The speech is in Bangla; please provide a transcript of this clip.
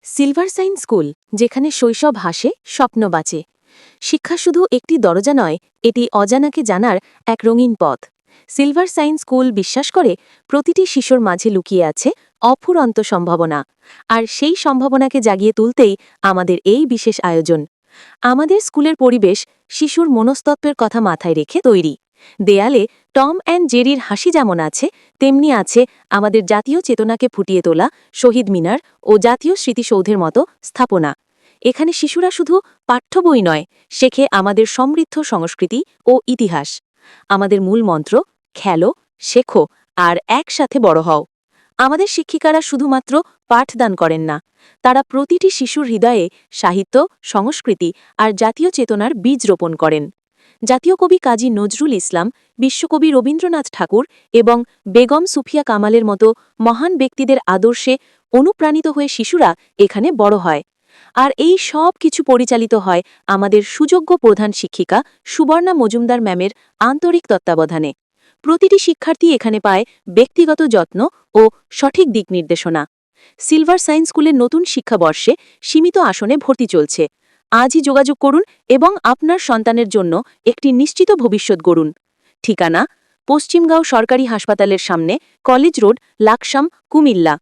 সিলভার সাইন স্কুল, যেখানে শৈশব হাসে, স্বপ্ন বাঁচে। শিক্ষা শুধু একটি দরজা নয়, এটি অজানাকে জানার এক রঙিন পথ। সিলভার সাইন স্কুল বিশ্বাস করে প্রতিটি শিশুর মাঝে লুকিয়ে আছে অফুরন্ত সম্ভাবনা, আর সেই সম্ভাবনাকে জাগিয়ে তুলতেই আমাদের এই বিশেষ আয়োজন। আমাদের স্কুলের পরিবেশ শিশুর মনস্তত্ত্বের কথা মাথায় রেখে তৈরি। দেয়ালে টম অ্যান্ড জেরির হাসি যেমন আছে, তেমনি আছে আমাদের জাতীয় চেতনাকে ফুটিয়ে তোলা শহীদ মিনার ও জাতীয় স্মৃতিসৌধের মতো স্থাপনা। এখানে শিশুরা শুধু পাঠ্য বই নয়, শেখে আমাদের সমৃদ্ধ সংস্কৃতি ও ইতিহাস। আমাদের মূল মন্ত্র, খেলো, শেখো আর একসাথে বড় হও। আমাদের শিক্ষিকারা শুধুমাত্র পাঠদান করেন না, তারা প্রতিটি শিশুর হৃদয়ে সাহিত্য, সংস্কৃতি আর জাতীয় চেতনার বীজ রোপণ করেন। জাতীয় কবি কাজী নজরুল ইসলাম, বিশ্বকবি রবীন্দ্রনাথ ঠাকুর এবং বেগম সুফিয়া কামালের মতো মহান ব্যক্তিদের আদর্শে অনুপ্রাণিত হয়ে শিশুরা এখানে বড় হয়। আর এই সব কিছু পরিচালিত হয় আমাদের সুযোগ্য প্রধান শিক্ষিকা সুবর্ণা মজুমদার ম্যামের আন্তরিক তত্ত্বাবধানে। প্রতিটি শিক্ষার্থী এখানে পায় ব্যক্তিগত যত্ন ও সঠিক দিক নির্দেশনা। সিলভার সাইন স্কুলের নতুন শিক্ষাবর্ষে সীমিত আসনে ভর্তি চলছে। আজই যোগাযোগ করুন এবং আপনার সন্তানের জন্য একটি নিশ্চিত ভবিষ্যৎ গড়ুন। ঠিকানা: পশ্চিমগাঁও সরকারি হাসপাতালের সামনে, কলেজ রোড, লাকসাম, কুমিল্লা।